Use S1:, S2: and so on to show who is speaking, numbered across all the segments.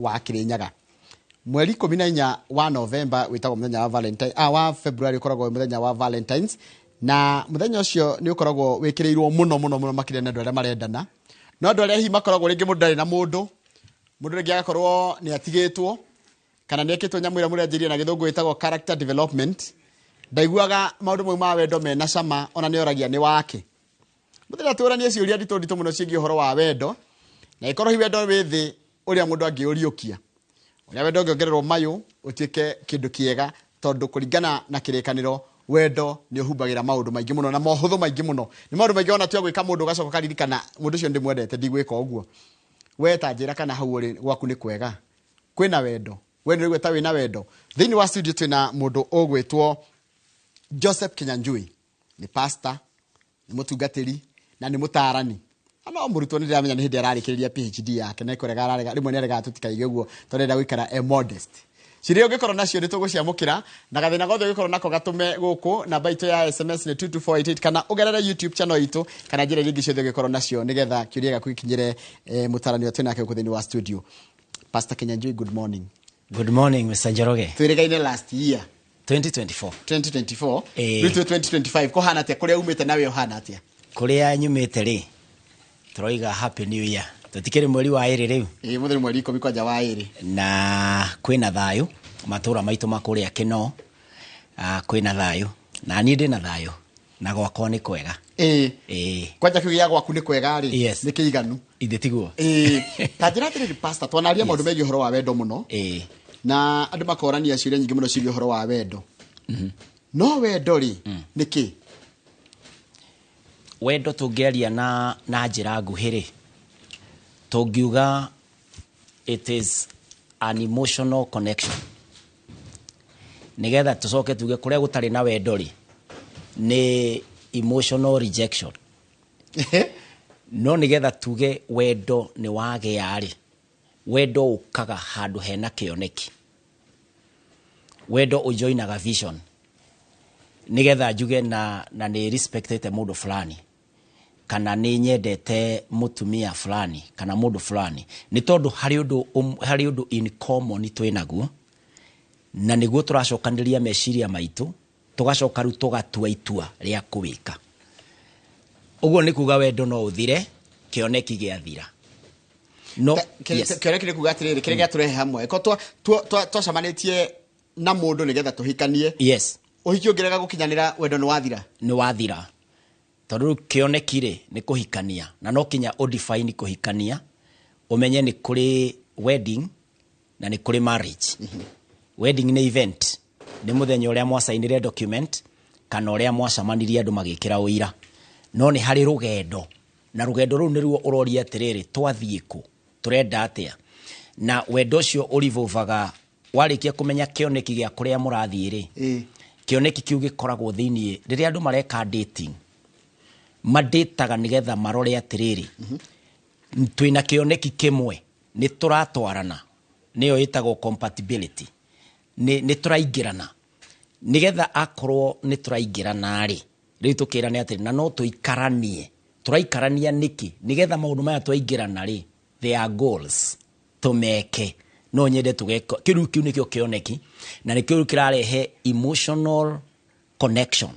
S1: wa Kirinyaga. Mweri 14 wa November witagwo muthenya wa Valentine wa February ukoragwo muthenya wa Valentines na muthenya ucio ni ukoragwo wikirirwo muno makire na andu aria marendana no andu aria hi makoragwo ringi mundu ndari na mundu ringi agakorwo ni atigitwo kana ni ekitwo nyamu ira murenjirie na githungu witagwo character development ndaiguaga maundu mau ma wendo mena cama ona ni oragia ni wake muthenya turanie ciuria ndito muno ciigi uhoro wa wendo na ikorwo hi wendo withi uria mundu angiuriukia uria wendo ngiongererwo mayu utuike kindu kiega tondu kuringana na kirikaniro wendo ni uhubagira maundu maingi muno na mohuthu maingi muno ni maundu maingi ona tu gwika mundu gacoka karirikana mundu cio ndimwendete ndigwika uguo we ta njira kana hau uri gwaku ni kwega kwina wendo we ni gweta wina wendo thini wa studio twina mundu ogwitwo Joseph Kinyanjui ni pastor ni mutungatiri na ni mutarani ano murutwo ni ndiramenya ni hindi ararikiriria PhD yake na ikorega ararega rimwe ni arega tutikaige uguo torenda gwikara modest cirio ngikorwo nacio nituguciamukira na gathina gothe ngikorwo nako gatume guku namba itu ya SMS ni 22488 kana ugerere YouTube channel itu kana njira nyingi ciothe ngikorwo nacio nigetha kiuria gaku ikinyire mutarani wetu nake kuthini wa studio. Pastor Kinyanjui, good morning.
S2: Good morning, Mr. Njoroge.
S1: Twirigaine last year
S2: 2024
S1: Ritu 2025 ko hana atia kuria umite nawe hana atia
S2: kuria nyumite ri turoiga happy new year tutikire mweri wa iri riu
S1: mutheri mweri 10 kwanja wa iri
S2: na kwina thayu matura maitu makuria kino kwina thayu na ni ndi na thayu na gwakwa ni kwega kwanja kiugia gwaku ni kwega ri ni kiiganu ithitiguo
S1: ta njira atiri pastor twanaria maundu megi horo wa wendo muno na andu makorania ciuria nyingi muno ciuria horo wa wendo no wendo ri niki
S2: wendo tungeria na njira nguhiri tungiuga it is an emotional connection nigetha tucoke tuge kuria gutari na wendo ri ni emotional rejection no nigetha tuge wendo ni wage yari wendo ukaga handu hena kioneki wendo ujoinaga vision nigetha njuge na ni respectete mundu fulani kana ni nyendete mutumia fulani kana mundu fulani ni tondu hari undu in common twinaguo na niguo turacokaniria meciria maitu tugacoka ru tugatua itua ria kuwika uguo ni kuga wendo no uthire kioneki giathira no
S1: kioneki ni kuga atiriri kire gaturehe hamwe ko twacamanitie na mundu nigetha tuhikanie uhiki ongerega gukinyanira wendo ni wathira tondu kioneki ri ni kuhikania na no kinya udefine kuhikania umenye ni kuri wedding na ni kuri marriage wedding ni event ni muthenya uria mwasainire document kana uria mwacamanirie andu magikira uira no ni hari rugendo na rugendo ru niruo uroria atiriri twathie ku turenda atia na wendo ucio urivuvaga warikia kumenya kioneki gia kuria murathie ri kioneki kiu gikoragwo thiini riria andu mareka dating madetaga nigetha marore atiriri twina kioneki kimwe ni turatwarana niyo itagwo compatibility ni turaingirana nigetha akorwo ni turaingirana ri riu tukirane atiri na no tuikaranie turaikarania niki nigetha maundu maya twaingirana ri they are goals tumeke no nyende tugeko kiru kiu nikio kioneki na nikio kirarehe emotional connection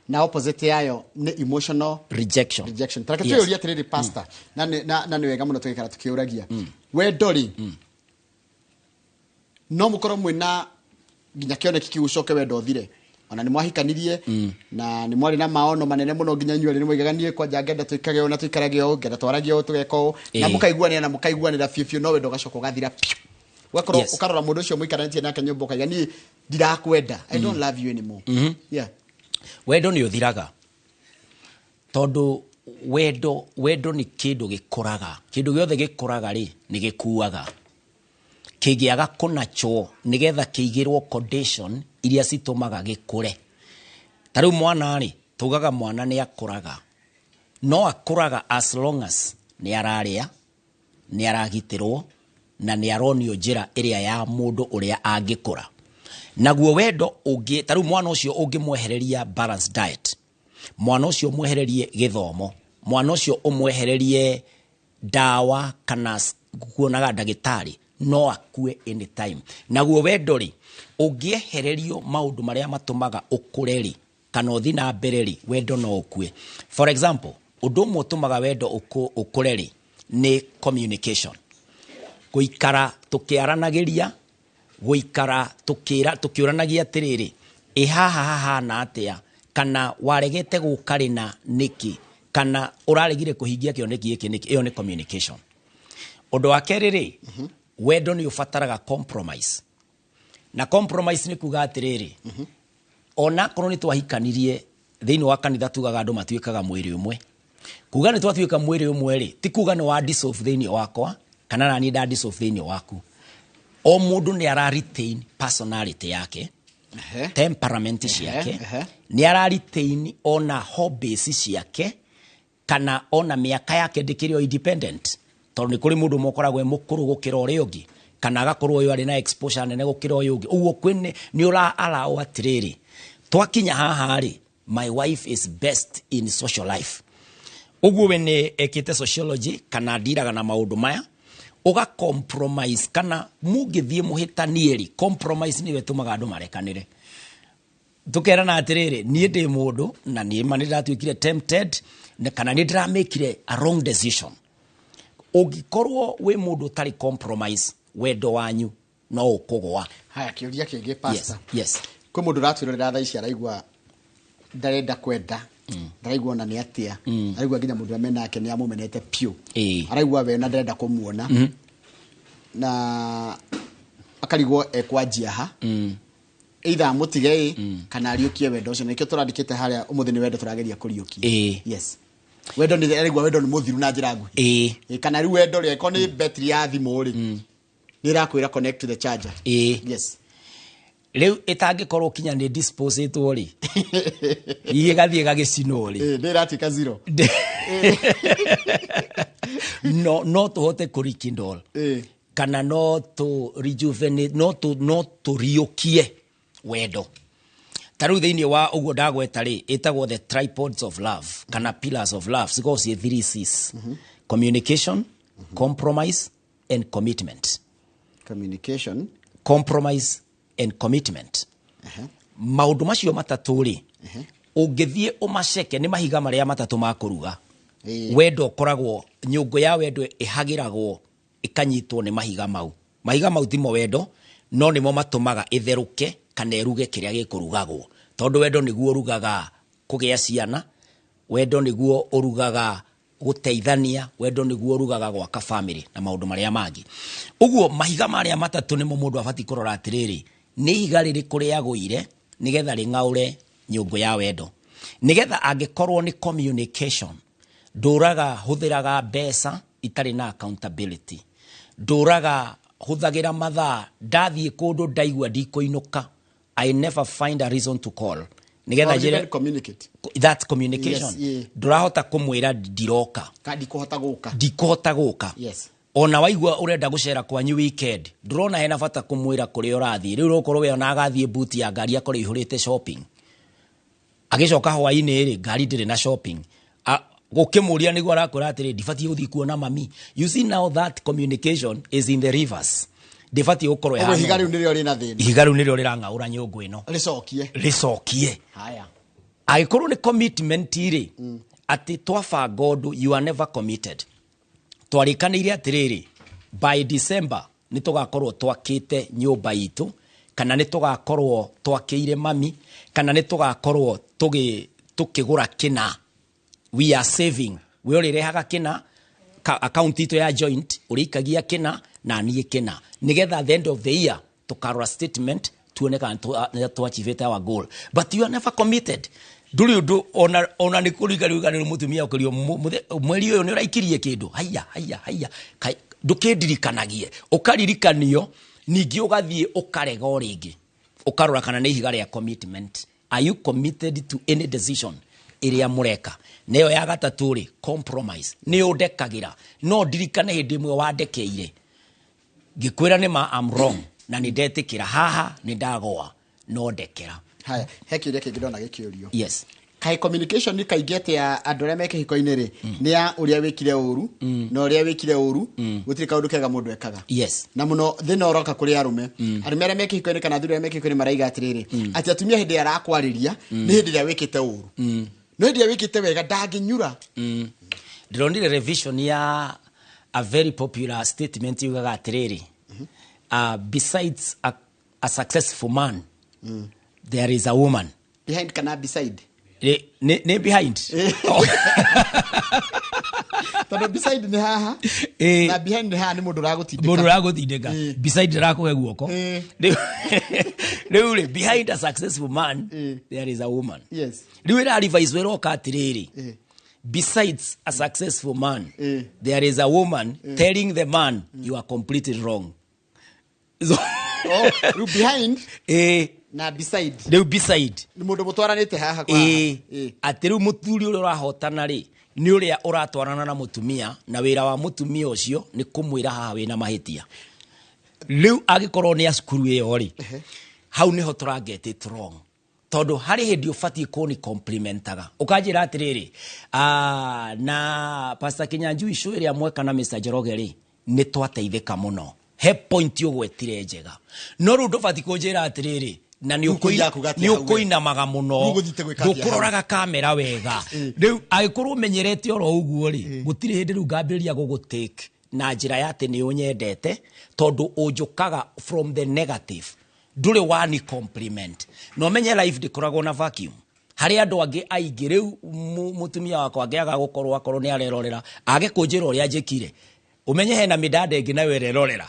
S1: na opposite yayo ni emotional
S2: rejection
S1: taraka tuyoria atiriri pastor na ni wega muno tugikara tukiuragia wendo ri no mukoro mwina nginya kioneki kiucoke wendo thire ona ni mwahikanirie na ni mwari na maono manene muno nginya nyuari ni mwigaganie kwa jangenda tuikage ona tuikarage o ngenda twarage o tugeko na mukaiguania na mukaiguanira fiu no wendo gacoka gathira wakoro ukarora mundu ucio muikarantie nake nyumba kaiga ni ndirakwenda I don't love you anymore
S2: wendo ni uthiraga tondu wendo ni kindu gikuraga kindu giothe gikuraga ri ni gikuaga kigiaga kunacho nigetha kiigirwo condition iria citumaga gikure taru mwana ri tugaga mwana ni akuraga no akuraga as long as ni araria ni aragitirwo na ni aronio njira iria ya mundu uria angikura naguo wendo ungi taru mwana ucio ungimwehereria balanced diet mwana ucio mwehererie githomo mwana ucio umwehererie dawa kana kuonaga ndagitari no akue anytime. Naguo wendo ri ungiehererio maundu maria matumaga ukure ri kana uthi na mbere ri wendo no ukue. For example, undu umwe utumaga wendo ukure ri ni communication. Guikara tukiaranagiria, guikara tukiuranagia atiriri haha na atia, kana waregete gukari na niki, kana uraregire kuhingia kioneki giki iyo ni communication. Undu wa keri ri wendo ni ufataraga compromise. Na compromise ni kuga atiriri ona korwo ni twahikanirie thiini wa kanitha tugaga andu matuikaga mwiri umwe. Kuga ni twatuika mwiri umwe ri ti kuga ni wa dissolve thiini wakwa kana nani da dissolve thiini waku. O mundu ni ara retain personality yake, temperament ciake, ni ara retain ona hobbies ciake, kana ona miaka yake ndikirio independent. Tondu ni kuri mundu mokoragwe mukuru gukira uria ungi, kana agakorwo uyu ari na exposure nene gukira uyu ungi. Uguo kwene ni ura allow atiriri twakinya haha ri my wife is best in social life. Uguo wene ekite sociology kana ndiraga na maundu maya uga compromise kana mugithie muhitanieri. Compromise ni wetumaga andu marekanire. Tukerana atiriri nie ndi mundu na nie mani ndatwikire tempted kana ni ndramekire a wrong decision. Ugikorwo we mundu tari compromise wendo wanyu no ukugwa.
S1: Haya kiuria kingi pastor.
S2: Yes.
S1: Kwi mundu ratwirira tha ici araigua ndarenda kwenda, araigua na ni atia, araigua nginya mundu amena yake ni amumenete piu, araigua we na ndarenda kumuona, na akarigwo ekwanjia ha, either mutige kana ariukie wendo ucio. Nikio turandikite haria umuthi ni wendo turageria kuriukia. Yes, wendo ni araigua wendo ni muthiru na njira nguhi. Kana riu wendo ri ko ni battery ya thimu ri ni rakwira connect to the charger. Yes, leu itangikorwo kinya ni disposed ri iye gathie gagicino ri ni ratika zero. No tuhote kurikindol kana no to rejuvenate, no to riukie wendo. Taru thiini wa uguo ndagweta ri itagwo the tripods of love kana pillars of love. Sigo cie 3 C's: communication, compromise and commitment. Communication, compromise and commitment. Maundu macio matatu ri ungithie umaceke ni mahiga maria matatu ma kuruga. Wendo koragwo nyungu ya wendo ihagiragwo ikanyitwo ni mahiga mau. Mahiga mau timo wendo no nimo matumaga itheruke kana eruge kiria gikurugagwo. Tondu wendo niguo urugaga kugia ciana, wendo niguo urugaga guteithania, wendo niguo urugaga gwaka family na maundu maria mangi. Uguo mahiga maria matatu nimo mundu abati kurora atiriri ni ihiga ririku riaguire nigetha ringaure nyungu ya wendo. Nigetha angikorwo ni communication, nduraga huthiraga mbeca itari na accountability, nduraga huthagira mathaa ndathie kundu ndaigua ndikuinuka, I never find a reason to call. Nigetha jere communicate. That communication. Yes, ndurahota kumwira ndiroka kandi kuhota guka. Yes. Ona waigua urenda gucera kwanyu weekend, ndurona hena bata kumwira kuri urathie. Riu rokorwo we ona agathie buti ya ngari akore ihurite shopping, agicoka hwaini ri ngari ndire na shopping, gukimuria niguo arakora atiri ndibati guthii kuona mami. You see now that communication is in the reverse. Ndibati gukorwo ya ihiga riu nirio rina thini,
S2: ihiga riu nirio rirangaura nyungu ino ricokie. Haya aikorwo ni commitment ri ati twabanga undu you are never committed. Twarikanire atiriri by December ni tugakorwo twakite nyumba itu, kana ni tugakorwo twakiire mami, kana ni tugakorwo tukigura kina. We are saving. We already haga kina account ito ya joint urikagia kina na nie kina. Nigether at the end of the year tukarora statement tuoneka to achieve our goal. But you are never committed. Nduri undu ona ni kuriga ni mutumia ukirio mweri uyu ni uraikirie kindu haya ndukindirikanagie ukaririkanio ningi ugathie ukarega oringi ukarora kana ni ihiga ria commitment. Are you committed to any decision iria mureka? Neyo ya gatatu ri compromise, ni udekagira no ndirikane hindi imwe wandekeire ngikwira ni ma am wrong na ni ndetikira haha ni ndagoa no ndekera. Haya hekiuria kingi ndona gikiurio. Yes,
S1: kai communication ni kaigete ya andũ arĩa meke hiko-inĩ rĩ nĩ ya ũrĩa wĩkire ũru na ũrĩa wĩkire ũru gũtirĩ kaũndũ kega mũndũ ekaga
S2: Yes.
S1: na mũno thĩna ũroka kũrĩ arũme arũme arĩa meke hiko-inĩ kana athuri arĩa meke hiko-inĩ maraiga atĩrĩrĩ atĩ atumia hĩndĩ ĩrĩa arakwarĩria nĩ hĩndĩ ĩrĩa wĩkĩte ũru no hĩndĩ ĩrĩa wĩkĩte wega ndangĩnyura
S2: Ndĩronire revision ya a very popular statement yugaga atĩrĩrĩ besides a successful man there is a woman
S1: behind kana beside
S2: ne behind
S1: tondũ beside nĩ haha na behind nĩ haha nĩ mũndũ
S2: ũragũtindĩka beside ndĩrakũhe guoko rĩu behind a successful man there is a woman
S1: yes
S2: rĩu ĩra revise wĩroka atĩrĩrĩ besides a successful man there is a woman telling the man you are completely wrong so
S1: behind na beside
S2: rĩu beside
S1: nĩ mũndũ mũtwaranĩte haha kwa
S2: atĩ rĩu mũthuri ũrĩa ũrahotana rĩ nĩ ũrĩa ũratwarana na mũtumia na wĩra wa mũtumia ũcio nĩ kũmwĩra haha wĩna mahĩtia rĩu agĩkorwo nĩ acukuru ĩyo rĩ hau nĩho tũranget it wrong tondũ harĩ hĩndĩ ũbatiĩ kũni complimentaga ũkanjĩra atĩrĩrĩ na Pastor Kinyanjui show ĩrĩa mweka na Mr. Njoroge rĩ nĩ twateithĩka mũno he point ũgwetire njega no rĩu ndũbatiĩ kũnjĩra atĩrĩrĩ na nĩ ũkũinamaga mũno ndũkũroraga kamera wega rĩu agĩkorwo ũmenyerete oro ũguo rĩ gũtirĩ hĩndĩ rĩu ngambĩrĩria gũgũtake na njĩra ya atĩ nĩ ũnyendete tondũ ũnjũkaga from the negative ndũrĩ wani compliment no ũmenye life ndĩkoragwo na vacuum harĩ andũ angĩ aingĩ rĩu mũtumia wakwa angĩaga gũkorwo akorwo nĩ arerorera age kũnjĩra ũrĩa njĩkire ũmenye hena mĩdanda ĩngĩ nayo ĩrerorera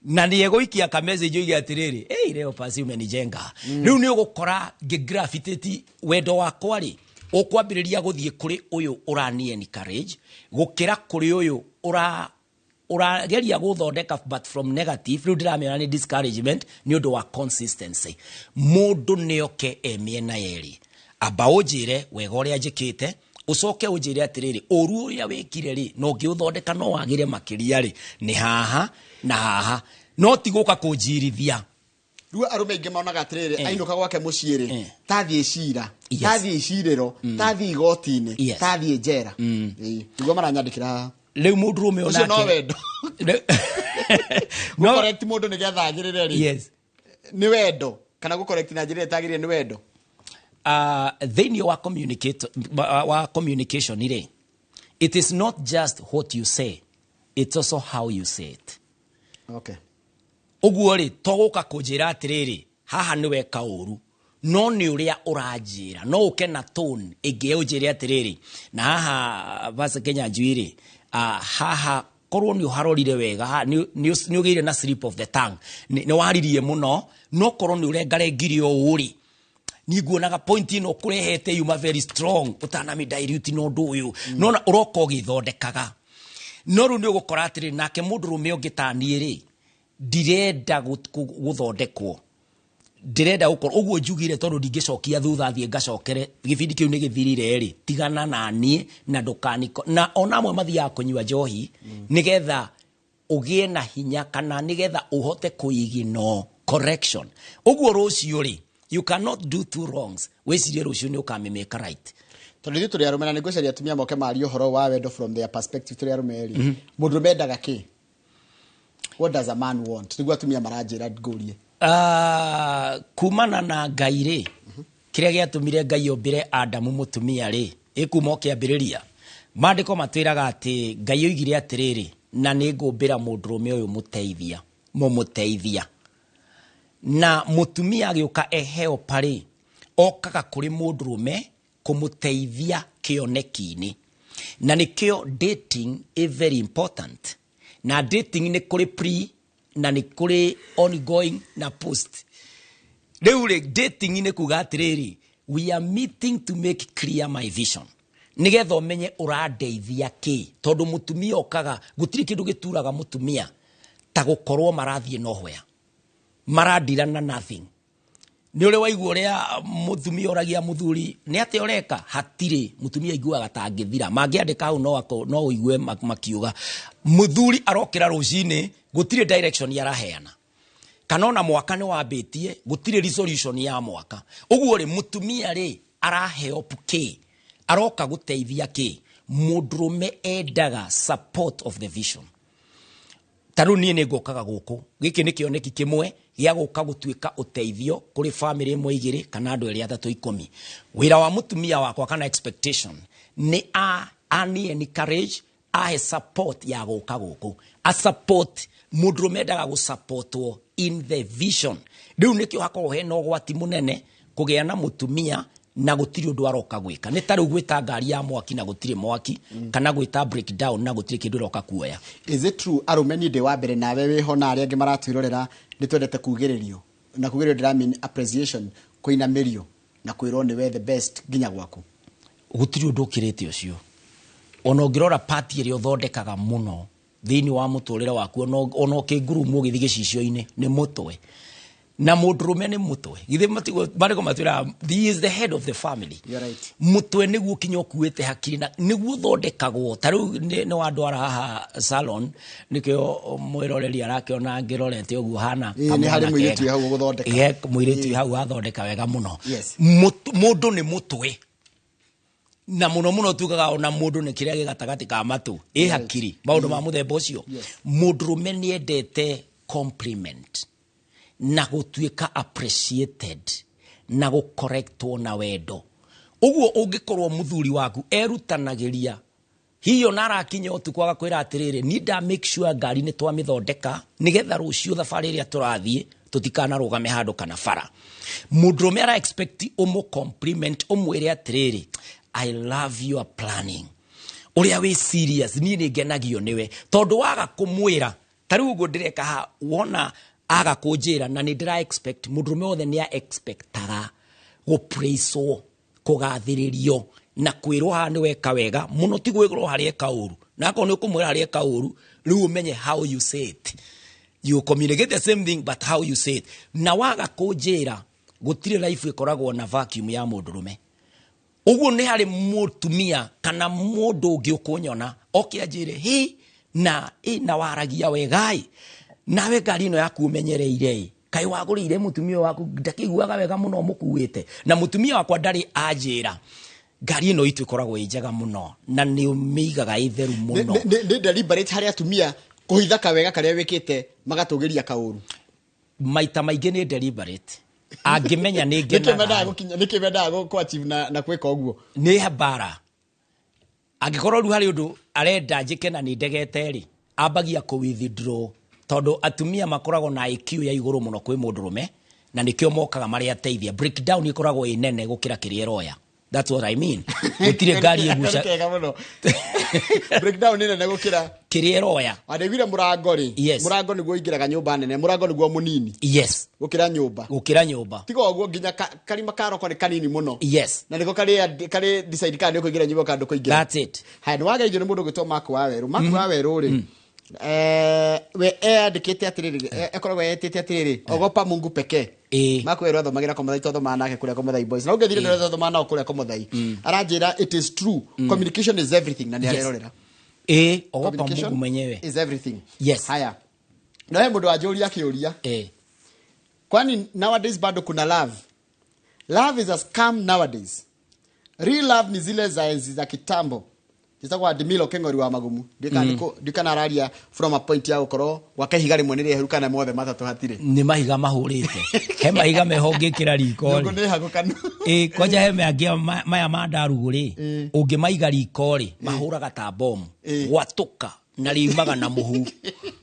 S2: na nĩ egũikia ka message oige atĩrĩrĩ leo pasi umenijenga rĩu nĩ ũgũkora ngĩgraffitĩti wendo wakwa rĩ ũkwambĩrĩria gũthiĩ kũrĩ ũyũ ũrani encourage gũkĩra kũrĩ ũyũ ũrageria gũthondeka but from negative rĩu ndĩramĩona nĩ discouragement nĩ ũndũ wa consistency mũndũ nĩoke emĩena yerĩ amba ũnjĩre wega ũrĩa njĩkĩte ucoke ũnjĩre atĩrĩrĩ ũru ũrĩa wĩkire rĩ no ngĩũthondeka no wagĩre makĩria rĩ nĩ haha na haha no ti gũka kũnjirithia
S1: rĩu arũme aingĩ monaga atĩrĩrĩ ainũka gwake mũciĩ rĩ tathiĩ cira tathiĩ icirĩro tathiĩ igoti-inĩ tathiĩ njera nĩguo maranyandĩkĩra haha
S2: rĩu mũndũ rũme
S1: ũcio no wendo gũcorrect mũndũ nĩgetha agĩrĩre rĩ nĩ wendo kana gũcorrect na njĩra ĩtagĩrĩire nĩ wendo
S2: thĩinĩ wa communication ire it is not just what you say it's also how you say it
S1: okay
S2: ũguo rĩ togũka kũnjĩra atĩrĩrĩ haha nĩ weka ũru no nĩ ũrĩa ũranjĩra no ũke na tone ĩngĩ ũnjĩre atĩrĩrĩ na haha Pastor Kinyanjui rĩ haha korwo nĩ ũharorire wega nĩ ũgĩire na slip of the tongue nĩ waririe mũno no korwo nĩ ũrengarengire ũũ rĩ ni nguonaga point ino kurehete yuma very strong utanami dilute no ndu uyu nona uroka ugithondekaga no ru ni ugukora atiri nake mundu rume ungitanie ri ndirenda guthondekwo ndirenda gukorwo uguo njugire tondu ndingicokia thutha thie ngacokere gibindi kiu ni githirire ri tigana na nie na ndukaniko na ona amwe mathia kunywa njohi nigetha ugie na hinya kana nigetha uhote kuigino correction uguo rucio ri you cannot do two wrongs wecirie rucio ni ukamemeka right
S1: tondu ithu turi arume na nigucaria atumia moke mario horo wa wendo from their perspective turi arume ri mundu mendaga ki what does a man want niguo atumia maranjira ngurie
S2: kumana na Ngai ri kiria giatumire Ngai ombire Adamu mutumia ri ikuma okiambiriria mandiko matwiraga ati Ngai oigire atiriri na ni ngumbira mundu rume uyu muteithia mumuteithia na mutumia agĩũka eheo pare okaga kũrĩ mũndũ rume kũmũteithia kĩoneki-inĩ na nĩkĩo dating is very important na dating nĩ kũrĩ pre na nĩ kũrĩ ongoing na post rĩu rĩ dating nĩ kuga atĩrĩrĩ we are meeting to make clear my vision nĩgetha ũmenye ũrandeithia kĩ tondũ mũtumia okaga gũtirĩ kĩndũ gĩturaga mũtumia ta gũkorwo marathiĩ nohwea maradirana nothing ni ule waigua uria mutumia oragia muthuri ni ate oreka hatire mutumia iguaga ta ngithira mangiandika hau no uigue makiuga muthuri arokira rucini gutire direction yaraheana kana ona mwaka ni wambitie gutire resolution ya mwaka uguo ri mutumia ri araheo puke aroka guteithia ki mudrume endaga support of the vision. Taru nie ne gokaga guku giki ni kioneki kimwe gia guka gutuika uteithio kuri family imwe igiri kana andu eri athatu 10. Wira wa mutumia wakwa kana expectation ni ani encourage a support ya guka guku a support mudrume endaga gu supportwo in the vision. Riu nikio hakorwo hena ugwati munene kugia na mutumia na gutiri undu aroka gwika ni taru gwita ngari ya mwaki na gutiri mwaki kana gwita breakdown na gutiri kindu roka kuoya.
S1: Is it true arumeni de wa mbere nawe wiho na ari angi maratwirorera ni twendete kugiririo na kugiririo ndira mean appreciation kuinamirio na kwirwo ni we the best ginya gwaku
S2: gutiri undu ukirite ucio ona ngirora party iri uthondekaga muno thiini wa muturire waku ona ukingurumwo githige cicio-ini ni mutwe na mudrume ni mutwe githe matigo bariko matwira he is the head of the family.
S1: You're right.
S2: Mutwe niguo kinyo kuete hakiri na niguo thondekagwo taru ni wandu ara haha salon nikio mwiroreri arakiona ngirorete uguo hana
S1: ni hari mwiritu hau guthondeka
S2: ye mwiritu hau athondeka wega muno.
S1: Yes.
S2: Mundu ni mutwe na muno tukaga ona mundu ni kiria gigatagati ka matu hakiri maundu ma muthemba ucio. Mudrume ni endete compliment na gutuika appreciated na gucorrectwo na wendo. Uguo ungikorwo muthuri waku erutanagiria hiyo nara kinya utuku agakwira atiriri ni da make sure ngari ni twamithondeka nigetha rucio thafari ria turathie tutikana rugame handu kana fara. Mudrume ara expect compliment umwire atiriri I love your planning uria we serious ni ngenagio niwe tondu waga kumwira tariu uguo ndireka ha wona aga kujira na nindira expect mudrume othe ni expectaga go praise kugathiririo na kwirwo ha ni weka wega muno ti gwikro hari eka uru na ko ni kumwira hari eka uru riu umenye how you say it, you communicate the same thing but how you say it. Na waga kujira gutire life ikoragwo na vacuum ya mudrume uguo ni hari mutumia kana mundu ungi ukunyona okianjire hi na waragia wegai nawe ngari no yaku umenyereire kai wagurire mutumia waku ndakiguaga wega muno mukuwite na mutumia wakwa ndari ajira ngari no itu ikoragwo injega muno na ni umigaga itheru muno
S1: ni deliberate hari atumia kuhitha kawega karia wikite magatugiria kauru
S2: maita maingi ni deliberate angimenya ni ngenaga
S1: nikimendaga ku achieve na kweka uguo
S2: ni habara angikorwo ru hari undu arenda njike na ni ndegete ri ambagia ku withdraw tondu atumia makoragwo na IQ ya iguru muno kwi mudrume na nikio mokaga mari ateithia breakdown ikoragwo inene gukira kirieroya. That's what I mean. Gutire ngari egusha
S1: breakdown inene gukira
S2: kirieroya
S1: adegwire murango ri murango niguo ingiraga nyumba nene murango niguo munini
S2: yes
S1: gukira nyumba tigo guo nginya karima karoko ni kanini muno
S2: yes
S1: na niko kari decide kana kuingira nyumba kandu kuingira. That's
S2: it.
S1: Hai no wageithio ni mundu gitwa Mark Waweru ri we andikite atiriri ekoragwo yetete atiriri ogopa Mungu pekee makwero athomagira komuthai tothoma nake kuria komuthai boys na ungethire ndore tothoma na kuria komuthai aranjira it is true communication is everything na niarerorera
S2: ogopa Mungu mwenyewe
S1: is everything.
S2: Yes.
S1: Haya na he mundu ajuria kiuria kwani nowadays bado kuna love is a scam nowadays. Real love ni zile za kitambo Jisagwa Admilo Kengori wa magumu dikana araria from a point ya ukoro wakahiga rimwe nire heruka na mothe matatu hatire
S2: ni mahiga mahurite he mahiga mehoge kira riko
S1: ngo ne hagukanu
S2: koja he meagia maya mandaruguri ungi maiga riko ri mahuraga ta bomu gwatuka na rimaga na muhu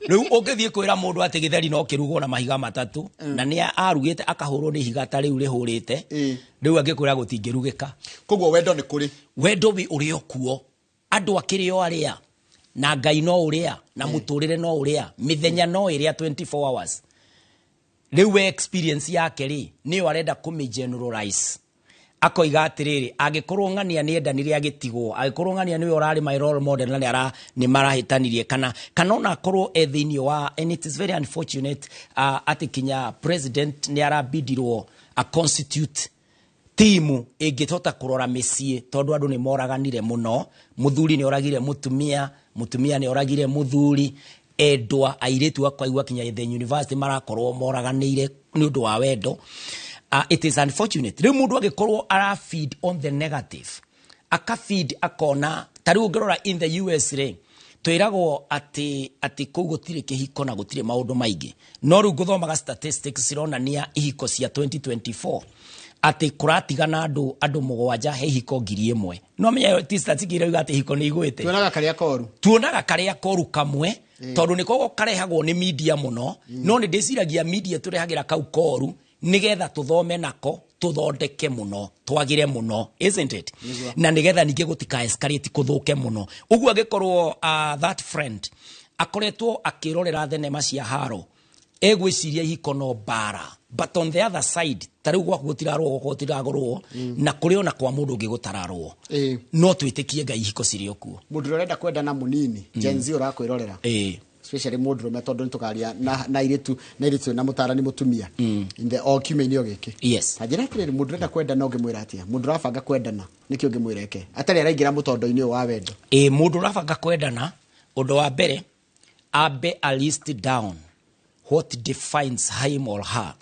S2: riu ungithie kwira mundu ati githeri no kirugo na mahiga matatu na ni arugite akahurwo ni higa ta riu rihurite riu angikwira gutingirugika
S1: kogwo wendo ni kuri
S2: wendo wi uri okuo andu akirio aria na ngai no uria na muturire no uria mithenya no iria 24 hours riu experience yake ri ni arenda kumi generalize akoiga atiriri agikorwo ngania ni endanire agitigwo agikorwo ngania ni urari my role model na ni marahitanirie kana ona akorwo ethini wa and it is very unfortunate atikinya president ni arabidirwo a constitute timu ingitota kurora micie tondu andu ni moraganire muno muthuri ni oragire mutumia ni oragire muthuri endwa airetu akwaigwa kinya the university marakorwo moraganire ni undu wa wendo it is unfortunate rä mundu agikorwo ara feed on the negative aka feed akona tari ungerora in the US rä twiragwo ati kuu gutire kihiko na gutire maundu maingi no ru guthomaga statistics cironania ihiko cia 2024 ati kuratigana andu mugwanja he ihiko 1,000 no menya ti statistics irauga ati ihiko ni igwite tuonaga karia koru kamwe tondu niko karehagwo ni media muno no ni ndiciragia media turehagira kau koru nigetha tuthome nako tuthondeke muno twagire muno isn't it na nigetha ninge gutika escalate kuthuke muno uguo agikorwo that friend akoretwo akirorera thenema cia haro egwiciria ihiko no bara but on the other side tariu gwa gutiragorwo na kuri ona kwa mundu ngigutararwo no twitikie ngai ihiko cirio kuo
S1: mundu urenda kwenda na munini Gen Z urakwirorera especially mundu rume tondu nitukaria na iritu na mutarani mutumia in the kiume-inio giki
S2: yes
S1: tajira atiriri mundu urenda kwenda no ngimwira atia mundu urabanga kwendana nikio ngimwireke atari araingira mutondo-ini wa wendo
S2: mundu urabanga kwendana undu wa mbere abe a list down what defines him or her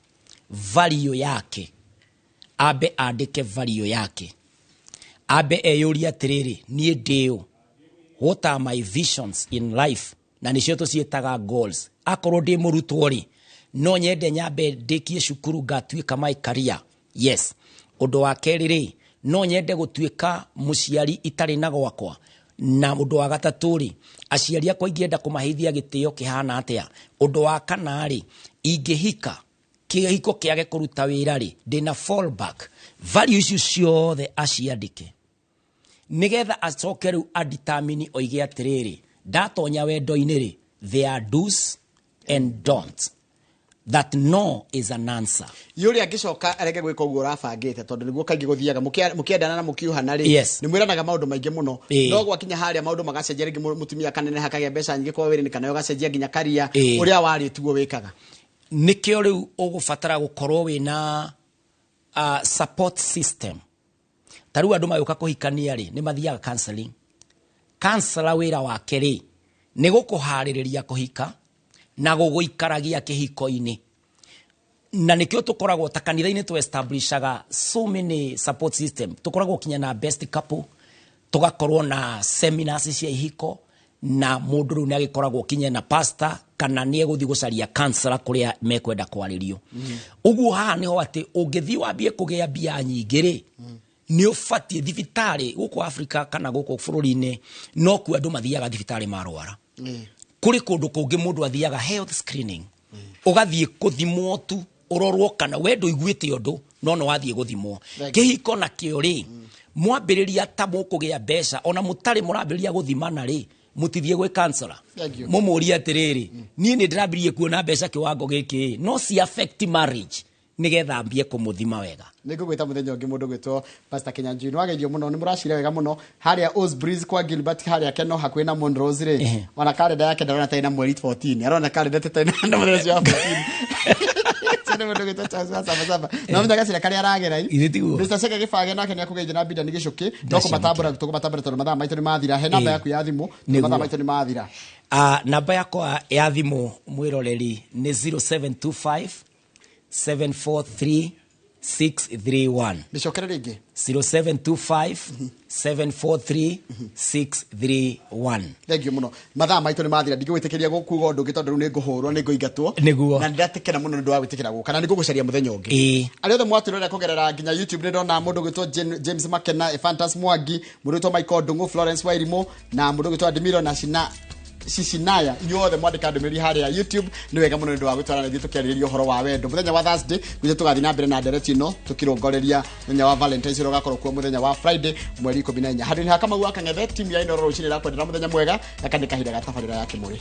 S2: value yake abe andike value yake abe eyuria atiriri nie ndio what are my visions in life na nicio tucietaga goals akorwo ndi murutwo ri no nyende nyambe ndikie cukuru ngatuika my career yes undu wa keri ri no nyende gutuika muciari itari na gwakwa na undu wa gatatu ri aciari akwa ingienda kumaheithia gitio kihana atia undu wa kana ri ingihika kihiko kiage kuruta wira ri ndina fallback value icio ciothe aciandike nigetha acoke riu adetermine oige atiriri ndatonya wendo-ini ri there are do's and don'ts that no is an answer
S1: yuri agicoka arege gwika uguo urabangite tondu niguo kaingi guthiaga mukiendana na mukiuhana ri ni mwiranaga maundu maingi muno no gwakinya haria maundu magacenjia ringi mutumia kanene hakage mbeca nyingi kwa wiri ni kana yogacenjia nginya karia uria wari tuo wikaga
S2: nikio riu ugubatara gukorwo wina support system tariu andu mayuka kuhikania ri ni mathiaga counseling counselor wira wake ri ni gukuhaririria kuhika na guguikaragia kihiko-ini na nikio tukoragwo ta kanitha-ini tu establishaga so many support system tukoragwo kinya na best couple tugakorwo na seminars cia ihiko na mundu ru ni agikoragwo kinya na pastor kana ni eguthi gucaria counselor kuria mekwenda kwaririo uguo haha niho ati ungithi wambie kugia bia nyingi ri ni ufatie thibitari guku Africa kana guku bururi-ini no ku andu mathiaga thibitari marwara kuri kundu kungi mundu athiaga health screening ugathie kuthimwo tu urorwo kana wendo iguite undu no wathie guthimwo kihiko na kio ri mwambiriria ta mukugia mbeca ona mutari murambiriria guthimana ri mutithie gwe counselor mumuria atiriri nie ni ndirambirie kuona mbeca kiwango giki no si affect marriage nigetha ambie kumuthima wega
S1: nigugwita muthenya ungi mundu gwitwo Pastor Kinyanjui wagerio muno ni muracira wega muno haria Osbreeze kwa Gilbert haria Keno hakuhi na Monrose ri ona kalenda yake ndarona taina mweri 14 arona kalenda taina na mweri wa 14 tena mundu gwitwo sasa no mnyaga cira kari aragera Mr. Seka gifage nake ni akugeithia bida ni gicuki no kumatambura tondu mathaa maitu ni mathira he namba yaku ya thimu mathaa maitu ni mathira
S2: namba yakwa ya thimu mwiroreri ni 0725 743-631.
S1: Nishokere ringi
S2: 0725-743-631.
S1: Thank you muno. Mathaa maitu ni mathira ndigwitikiria gukuga undu ngitondu ni nguhurwo ni nguingatwo na ndatikena muno ndu wa gwitikira guka na nigugucaria muthenya ungi ari othe mwaturore kugerera nginya YouTube ni ndona mundu gwitwo James Makena Fantas Mwangi mundu gwitwo Michael Ndungu Florence Wairimu na mundu gwitwo Admiro na Shishinaya inyuothe mwandika ndumiri haria YouTube ni wega muno ndu wa gutwara na tukiariria uhoro wa wendo muthenya wa Thursday guthe tugathi na mbere na ndereti ino tukirongoreria muthenya wa Valentine's ro gakorwo kwa muthenya wa Friday mweri 14 handini hakama wa kang'ethe timu ya ino ro rucini ra kwendera muthenya mwega yakandika hinda gatabarira yake muri